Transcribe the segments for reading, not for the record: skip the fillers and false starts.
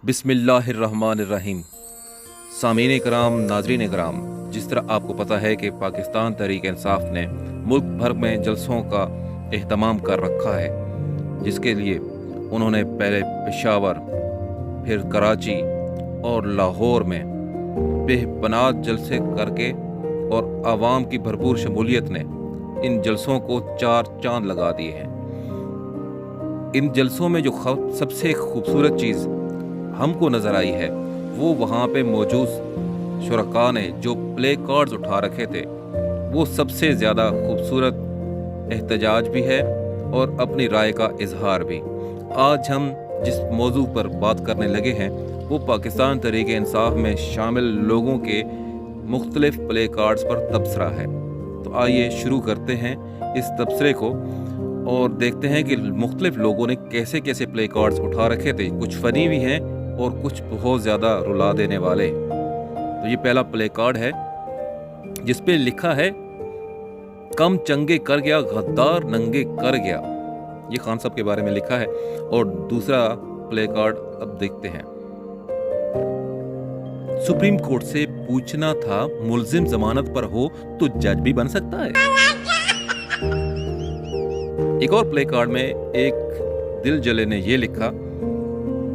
बिस्मिल्लाहिर्रहमानिर्रहीम। सामीन कराम, नाजरीन कराम, जिस तरह आपको पता है कि पाकिस्तान तहरीक इंसाफ ने मुल्क भर में जलसों का एहतमाम कर रखा है, जिसके लिए उन्होंने पहले पेशावर, फिर कराची और लाहौर में बेपनाह जलसे करके और आवाम की भरपूर शमूलियत ने इन जलसों को चार चांद लगा दिए हैं। इन जलसों में जो सबसे खूबसूरत चीज़ हमको नज़र आई है वो वहाँ पे मौजूद शुरका ने जो प्ले कार्ड्स उठा रखे थे वो सबसे ज़्यादा खूबसूरत एहतजाज भी है और अपनी राय का इजहार भी। आज हम जिस मौजू पर बात करने लगे हैं वो पाकिस्तान तहरीक इंसाफ में शामिल लोगों के मुख्तलिफ प्ले कार्ड्स पर तबसरा है। तो आइए शुरू करते हैं इस तबसरे को और देखते हैं कि मुख्तलिफ लोगों ने कैसे कैसे प्ले कार्ड्स उठा रखे थे। कुछ फ़नी भी हैं और कुछ बहुत ज़्यादा रुला देने वाले। तो ये पहला प्ले कार्ड है जिस पे लिखा है, कम चंगे कर गया गद्दार नंगे कर गया। ये खान साहब के बारे में लिखा है। और दूसरा प्ले कार्ड अब देखते हैं। सुप्रीम कोर्ट से पूछना था, मुल्जिम जमानत पर हो तो जज भी बन सकता है। एक और प्ले कार्ड में एक दिल जले ने ये लिखा,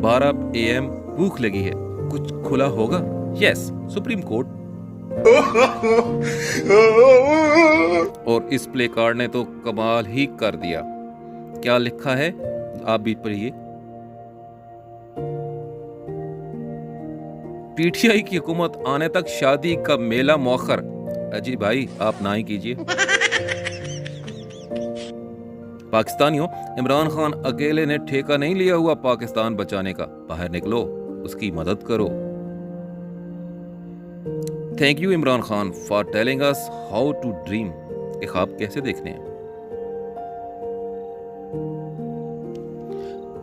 12 AM भूख लगी है, कुछ खुला होगा? Yes, supreme court. और इस प्ले कार्ड ने तो कमाल ही कर दिया। क्या लिखा है आप भी पढ़िए। पीटीआई की हुकूमत आने तक शादी का मेला मौखर। अजी भाई आप ना ही कीजिए। पाकिस्तानियों, इमरान खान अकेले ने ठेका नहीं लिया हुआ पाकिस्तान बचाने का। बाहर निकलो, उसकी मदद करो। Thank you Imran Khan for telling us how to dream. एक ख्वाब कैसे देखने हैं।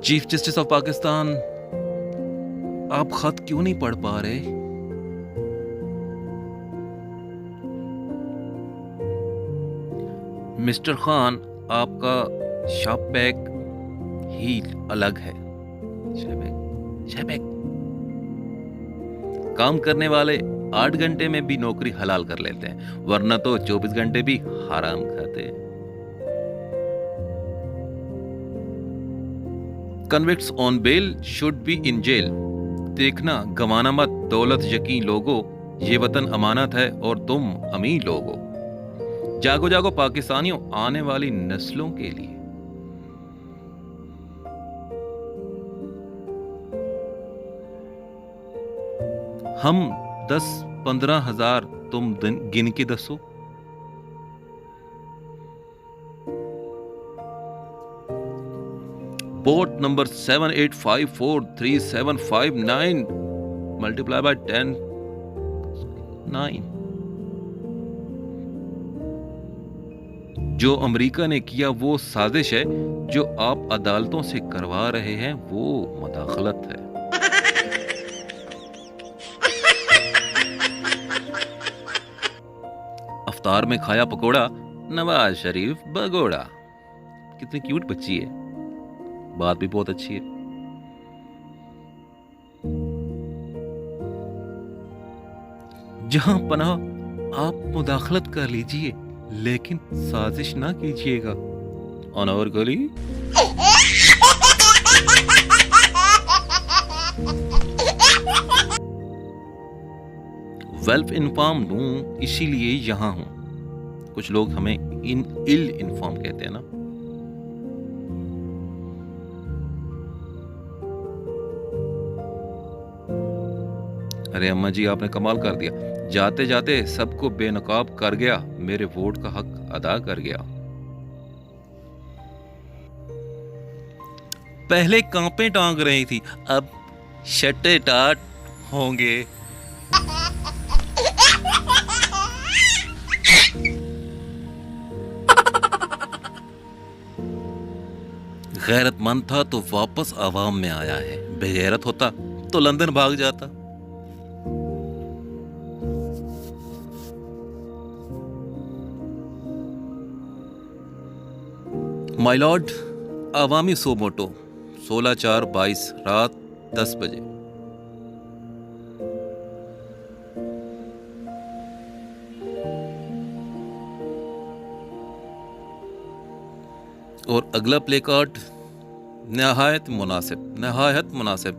चीफ जस्टिस ऑफ पाकिस्तान, आप खत क्यों नहीं पढ़ पा रहे? मिस्टर खान, आपका शापैक ही अलग है। शापैक काम करने वाले 8 घंटे में भी नौकरी हलाल कर लेते हैं, वरना तो 24 घंटे भी हराम खाते हैं। Convicts on bail should be in jail. देखना गंवाना मत दौलत यकीन लोगो, ये वतन अमानत है और तुम अमीर लोगो। जागो जागो पाकिस्तानियों, आने वाली नस्लों के लिए। हम 10-15 हजार, तुम गिन के दसो। Boat number 78543759 multiply by 10 9। जो अमेरिका ने किया वो साजिश है, जो आप अदालतों से करवा रहे हैं वो मुदाखलत है। अफ्तार में खाया पकोड़ा, नवाज शरीफ भगोड़ा। कितनी क्यूट बच्ची है, बात भी बहुत अच्छी है। जहां पनाह आप मुदाखलत कर लीजिए, लेकिन साजिश ना कीजिएगा। अनारकली। वेल्फ इन्फॉर्म हूं, इसीलिए यहां हूं। कुछ लोग हमें इल इन्फॉर्म कहते हैं ना। अरे अम्मा जी, आपने कमाल कर दिया। जाते जाते सबको बेनकाब कर गया, मेरे वोट का हक अदा कर गया। पहले कांपे टांग रही थी, अब शटे टाट होंगे। गैरतमंद था तो वापस आवाम में आया है, बेगैरत होता तो लंदन भाग जाता। माय लॉर्ड, अवामी सो मोटो 16/4/22 रात 10 बजे। और अगला प्ले कार्ड नहायत मुनासिब।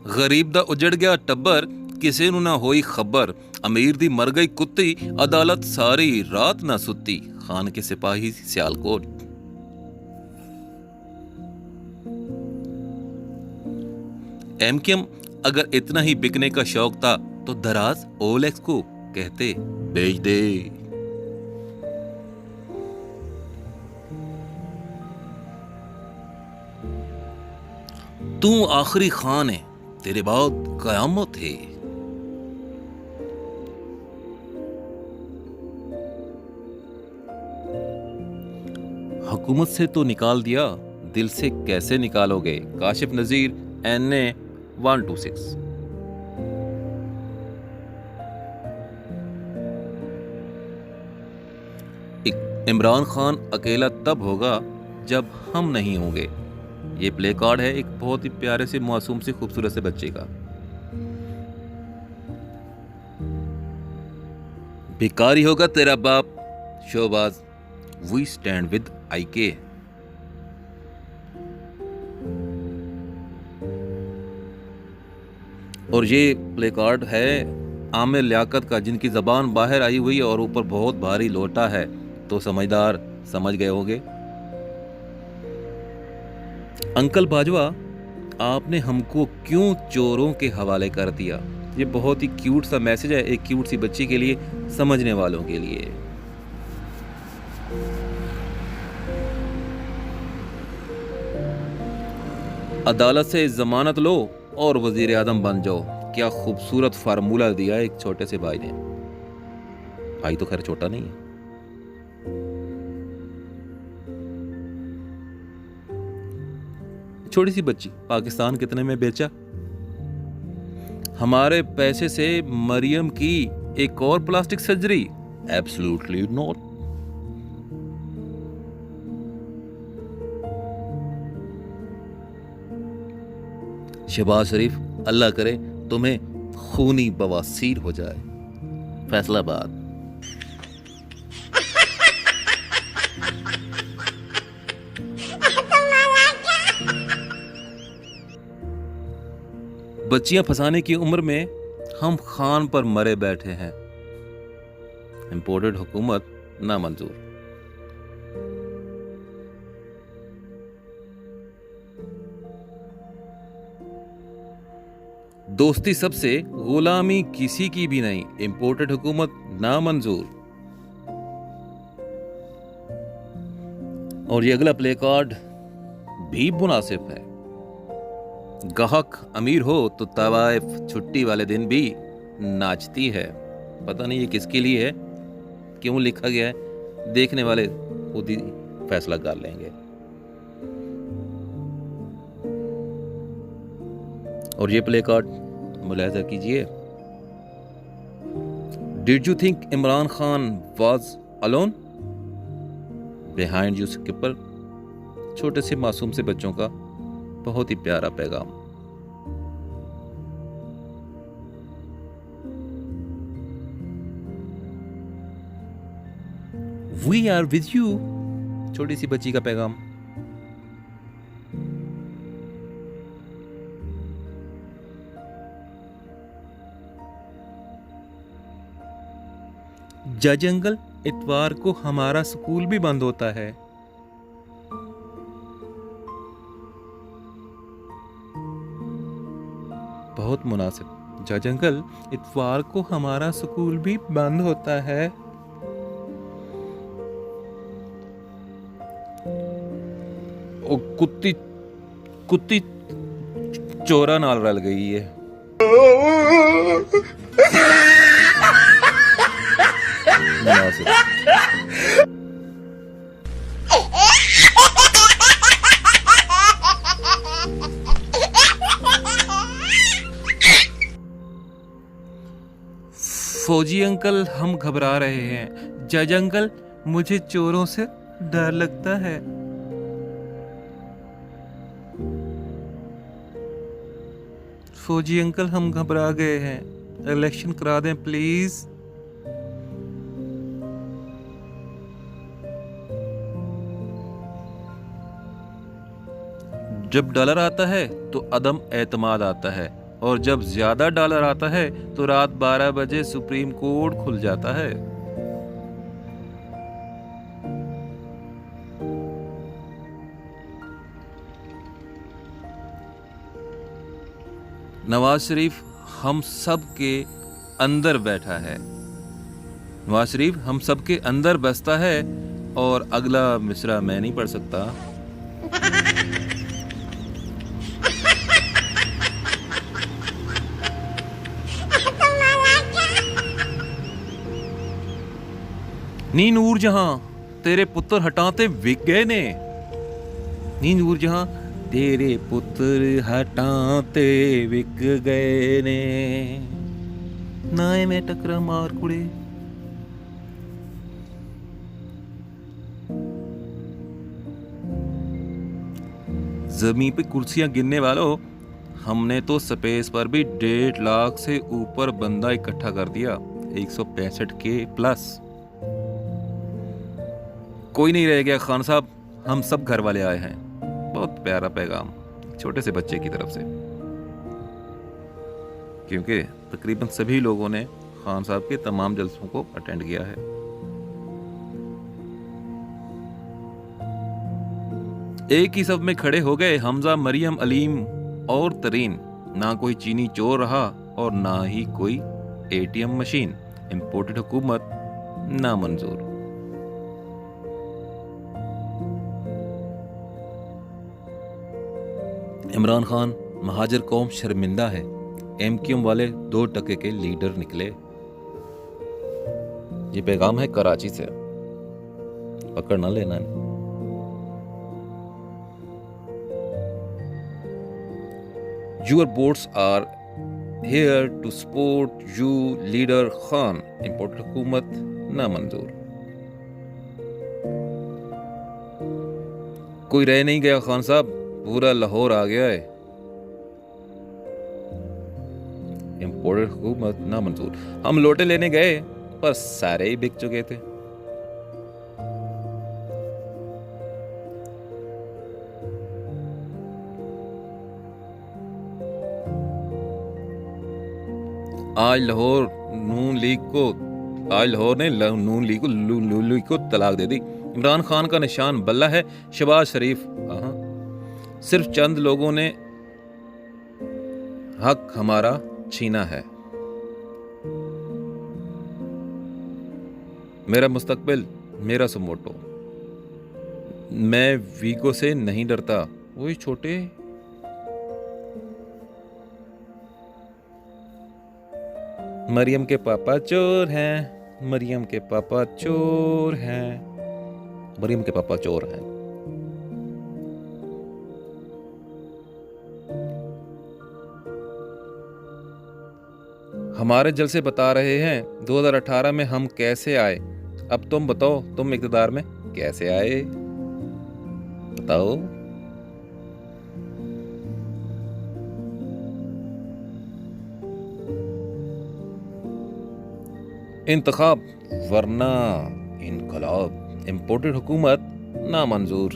गरीब दा उजड़ गया टब्बर, किसे नू ना होई खबर। अमीर दी मर गई कुत्ती, अदालत सारी रात ना सुत्ती। खान के सिपाही सियालकोट। एमकेएम अगर इतना ही बिकने का शौक था तो दराज ओलेक्स को कहते बेच दे। तू आखिरी खान है, तेरे बाद कयामत है। हुकूमत से तो निकाल दिया, दिल से कैसे निकालोगे। काशिफ नजीर NA 126। इमरान खान अकेला तब होगा जब हम नहीं होंगे। ये प्ले कार्ड है एक बहुत ही प्यारे से मासूम से खूबसूरत से बच्चे का। भिखारी होगा तेरा बाप शोबाज, वी स्टैंड विद IK। और ये प्ले कार्ड है आमिर लियाकत का, जिनकी जबान बाहर आई हुई है और ऊपर बहुत भारी लोटा है, तो समझदार समझ गए होंगे। अंकल बाजवा, आपने हमको क्यों चोरों के हवाले कर दिया। ये बहुत ही क्यूट सा मैसेज है एक क्यूट सी बच्ची के लिए, समझने वालों के लिए। अदालत से जमानत लो और वजीर आजम बन जाओ। क्या खूबसूरत फार्मूला दिया एक छोटे से भाई ने। भाई तो खैर छोटा नहीं है। छोटी सी बच्ची, पाकिस्तान कितने में बेचा। हमारे पैसे से मरियम की एक और plastic surgery. Absolutely not. Shahbaz Sharif, अल्लाह करे तुम्हें खूनी बवासीर हो जाए। फैसलाबाद। बच्चियां फंसाने की उम्र में हम खान पर मरे बैठे हैं। इंपोर्टेड हुकूमत नामंजूर। दोस्ती सबसे, गुलामी किसी की भी नहीं। इंपोर्टेड हुकूमत नामंजूर। और ये अगला प्ले कार्ड भी मुनासिब है। गाहक अमीर हो तो तवाइफ छुट्टी वाले दिन भी नाचती है। पता नहीं ये किसके लिए है, क्यों लिखा गया है, देखने वाले खुद ही फैसला कर लेंगे। और ये प्ले कार्ड मुलाहिजा कीजिए। Did you think Imran Khan was alone behind you skipper. छोटे से मासूम से बच्चों का बहुत ही प्यारा पैगाम। वी आर विद यू, छोटी सी बच्ची का पैगाम। जज अंकल, इतवार को हमारा स्कूल भी बंद होता है। बहुत मुनासिब। जज अंकल, इतवार को हमारा स्कूल भी बंद होता है। ओ कुत्ती कुत्ती चोरा नाल रल गई है। मुनासिब। फौजी अंकल, हम घबरा रहे हैं। जज अंकल, मुझे चोरों से डर लगता है। फौजी अंकल, हम घबरा गए हैं, इलेक्शन करा दें प्लीज। जब डॉलर आता है तो अदम एतमाद आता है, और जब ज्यादा डॉलर आता है तो रात 12 बजे सुप्रीम कोर्ट खुल जाता है। नवाज शरीफ हम सब के अंदर बैठा है। नवाज शरीफ हम सब के अंदर बसता है, और अगला मिसरा मैं नहीं पढ़ सकता। नी नूर जहां तेरे पुत्र हटाते विक गए ने। नी नूर जहां तेरे पुत्र हटाते विक गए ने। नाए में टकरा मार कुड़े। जमीन पे कुर्सियां गिनने वालों, हमने तो स्पेस पर भी 1.5 लाख से ऊपर बंदा इकट्ठा कर दिया। 165 के प्लस। कोई नहीं रह गया खान साहब, हम सब घर वाले आए हैं। बहुत प्यारा पैगाम छोटे से बच्चे की तरफ से, क्योंकि तकरीबन सभी लोगों ने खान साहब के तमाम जलसों को अटेंड किया है। एक ही सब में खड़े हो गए हमजा, मरियम, अलीम और तरीन। ना कोई चीनी चोर रहा और ना ही कोई एटीएम मशीन। इंपोर्टेड हुकूमत ना मंजूर। इमरान खान महाजर कौम शर्मिंदा है। एमक्यूएम वाले 2% के लीडर निकले। ये पैगाम है कराची से, पकड़ ना लेना। Your boats are here to support you, leader Khan. Imported हुकूमत ना मंजूर। कोई रह नहीं गया खान साहब, पूरा लाहौर आ गया है। इंपोर्टेड हुकूमत ना मंजूर। हम लोटे लेने गए पर सारे ही बिक चुके थे। आज लाहौर नून लीग को तलाक दे दी। इमरान खान का निशान बल्ला है। शहबाज शरीफ, सिर्फ चंद लोगों ने हक हमारा छीना है। मेरा मुस्तकबिल मेरा सुमोटो। मैं वीगो से नहीं डरता। वही छोटे। मरियम के पापा चोर हैं। मरियम के पापा चोर हैं। मरियम के पापा चोर हैं। हमारे जलसे बता रहे हैं 2018 में हम कैसे आए। अब तुम बताओ, तुम इक़्तिदार में कैसे आए? बताओ। इंतखाब वरना इनकलाब। इंपोर्टेड हुकूमत ना मंजूर।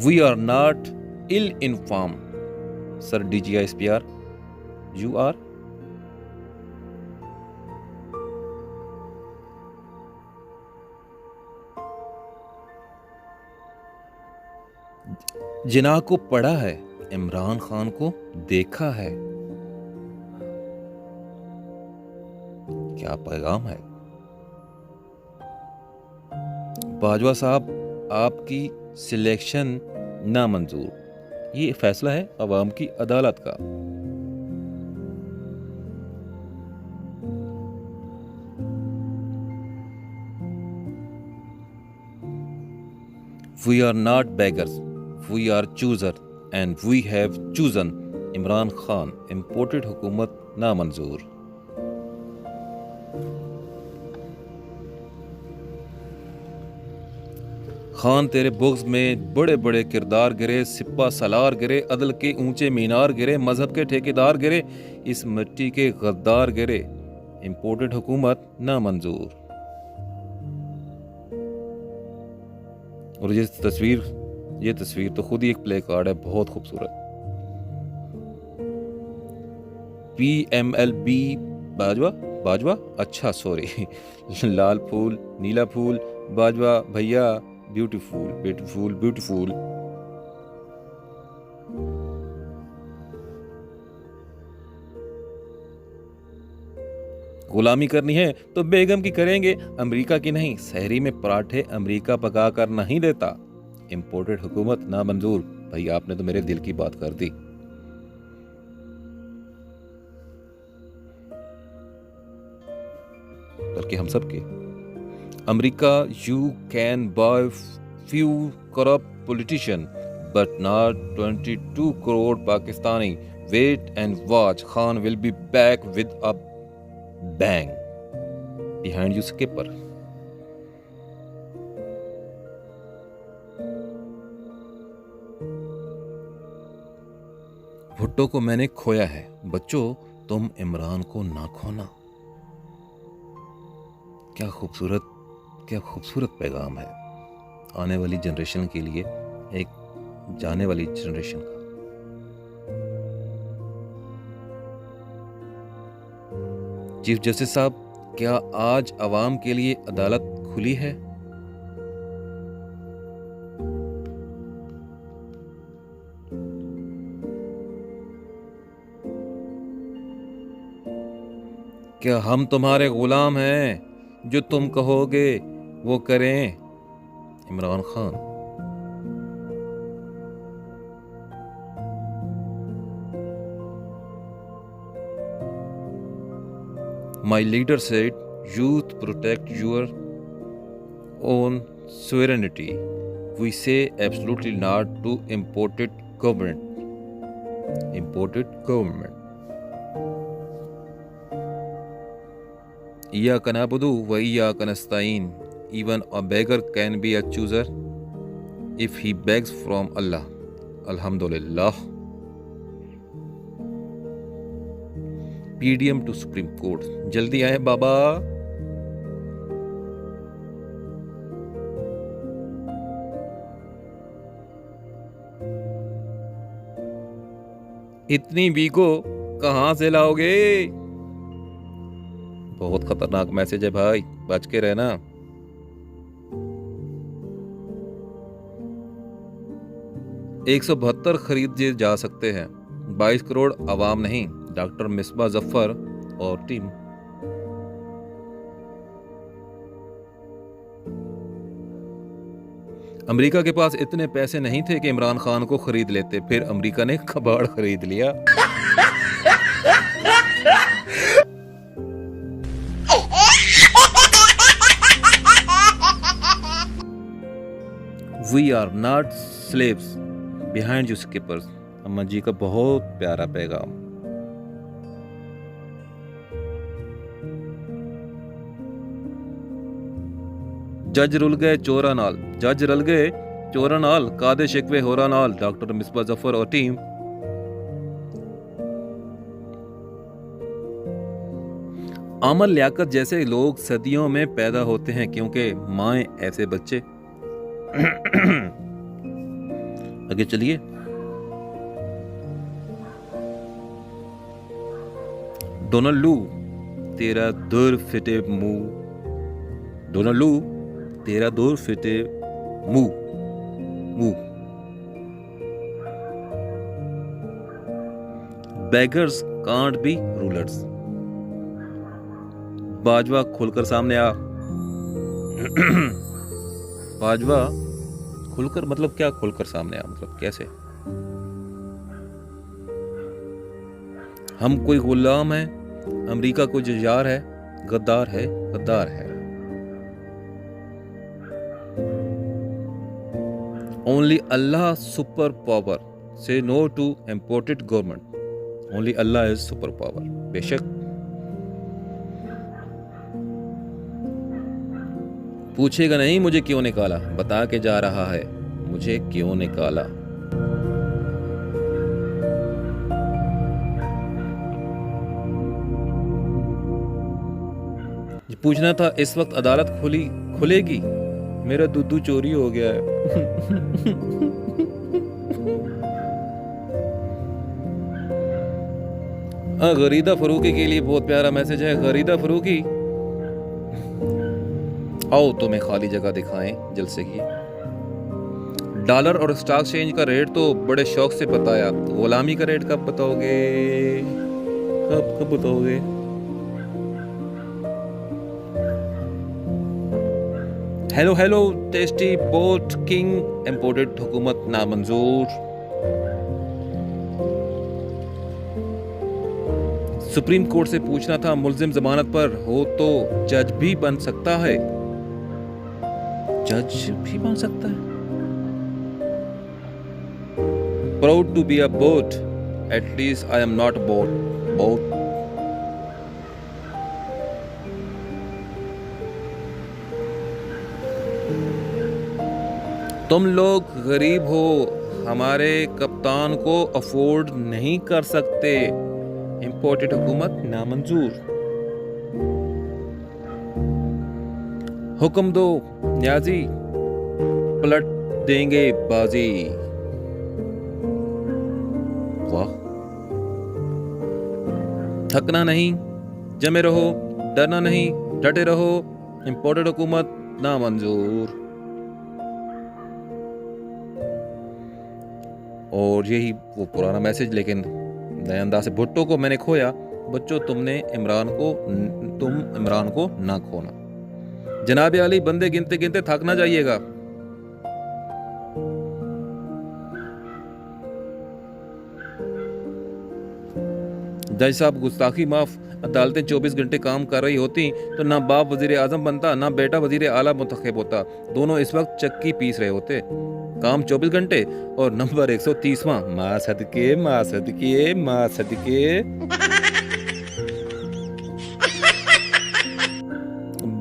We are not ill-informed, Sir DGISPR. You are. Jinnah को पढ़ा है, इमरान खान को देखा है। क्या पैगाम है? बाजवा साहब, आपकी सिलेक्शन नामंजूर। ये फैसला है अवाम की अदालत का। We are not beggars, we are choosers and we have chosen Imran Khan. Imported हुकूमत नामंजूर। खान तेरे बुग्ज में बड़े बड़े किरदार गिरे, सिप्पा सलार गिरे, अदल के ऊंचे मीनार गिरे, मजहब के ठेकेदार गिरे, इस मिट्टी के गद्दार गिरे। इंपोर्टेड हुकूमत नामंजूर। और ये तस्वीर तो खुद ही एक प्ले कार्ड है, बहुत खूबसूरत। PMLB बाजवा बाजवा, अच्छा सॉरी लाल फूल नीला फूल, बाजवा भैया, ब्यूटीफुल ब्यूटीफुल ब्यूटीफुल। गुलामी करनी है तो बेगम की करेंगे, अमेरिका की नहीं। शहरी में पराठे अमेरिका पका कर नहीं देता। इंपोर्टेड हुकूमत ना मंजूर। भाई आपने तो मेरे दिल की बात कर दी। बल्कि हम सब के। America, you can buy few corrupt politician but not 22 crore Pakistani. Wait and watch, Khan will be back with a bang behind you skipper। Bhutto को मैंने खोया है, बच्चों तुम इमरान को ना खोना। क्या खूबसूरत पैगाम है आने वाली जनरेशन के लिए, एक जाने वाली जनरेशन का। चीफ जस्टिस साहब, क्या आज अवाम के लिए अदालत खुली है? क्या हम तुम्हारे गुलाम हैं? जो तुम कहोगे वो करें? Imran Khan. My leader said, youth protect your own sovereignty. We say absolutely not to imported government. Imported government. Iyyaka na'budu wa iyyaka nasta'in. Even a beggar can be a chooser if he begs from Allah. Alhamdulillah. PDM to supreme court, जल्दी आए बाबा। इतनी we go कहां से लाओगे? बहुत खतरनाक message है भाई, बच के रहना। $172 खरीदे जा सकते हैं, 22 करोड़ आवाम नहीं। डॉक्टर मिसबा जफर और टीम। अमेरिका के पास इतने पैसे नहीं थे कि इमरान खान को खरीद लेते, फिर अमेरिका ने कबाड़ खरीद लिया। We are not slaves behind you skippers। अम्मा जी का बहुत प्यारा पैगाम। जज रुल गए चोरा नाल, जज रल गए चोरा नाल, कादे शिकवे होरा नाल। डॉक्टर मिसबा जफर और टीम। आमल लियाकत जैसे लोग सदियों में पैदा होते हैं, क्योंकि माएं ऐसे बच्चे। आगे चलिए। डोनाल्ड लू तेरा दूर फिटे मुंह। डोनाल्ड लू तेरा दूर फिटे मुंह मुंह। Beggars can't be rulers. Bajwa खुलकर सामने आ। बाजवा खुलकर मतलब क्या? खुलकर सामने आ मतलब कैसे? हम कोई गुलाम है? अमेरिका कोई जजार है? गद्दार है, गद्दार है। Only Allah super power. Say no to imported government. Only Allah is super power. बेशक पूछेगा नहीं मुझे क्यों निकाला, बता के जा रहा है मुझे क्यों निकाला। पूछना था इस वक्त अदालत खुलेगी? मेरा दूध चोरी हो गया है। गरीदा फरूकी के लिए बहुत प्यारा मैसेज है। गरीदा फरूकी, आओ तुम्हें खाली जगह दिखाएं जलसे की। डॉलर और स्टॉक चेंज का रेट तो बड़े शौक से बताया, गुलामी का रेट कब बताओगे? कब बताओगे? Hello hello tasty boat king, imported हुकूमत नामंजूर। सुप्रीम कोर्ट से पूछना था, मुल्जिम जमानत पर हो तो जज भी बन सकता है? जज भी बन सकता है? Proud to be a bot, at least I am not bot. तुम लोग गरीब हो, हमारे कप्तान को अफोर्ड नहीं कर सकते, इंपोर्टेड हुकूमत नामंजूर। हुक्म दो न्याजी, पलट देंगे बाजी। वाह। थकना नहीं, जमे रहो, डरना नहीं, डटे रहो, इंपोर्टेड हुकूमत नामंजूर। और यही वो पुराना मैसेज, लेकिन नए अंदाज से। भुट्टो को मैंने खोया, बच्चों तुम इमरान को ना खोना। जनाब अली, बंदे गिनते गिनते थक ना जाइएगा। जज साहब, गुस्ताखी माफ। अदालतें 24 घंटे काम कर रही होती तो ना बाप वजीर आजम बनता, ना बेटा वजीर आला मुंतखब होता। दोनों इस वक्त चक्की पीस रहे होते। काम 24 घंटे और नंबर 130वां। माँ सदके, माँ सदके, माँ सदके।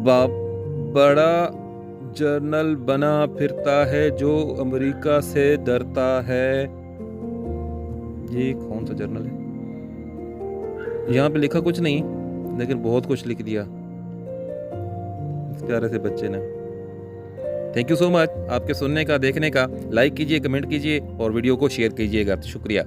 बाप बड़ा जर्नल बना फिरता है जो अमेरिका से डरता है। ये कौन सा जर्नल है? यहाँ पे लिखा कुछ नहीं, लेकिन बहुत कुछ लिख दिया इस प्यारे से बच्चे ने। थैंक यू सो मच आपके सुनने का, देखने का। लाइक कीजिए, कमेंट कीजिए और वीडियो को शेयर कीजिएगा। शुक्रिया।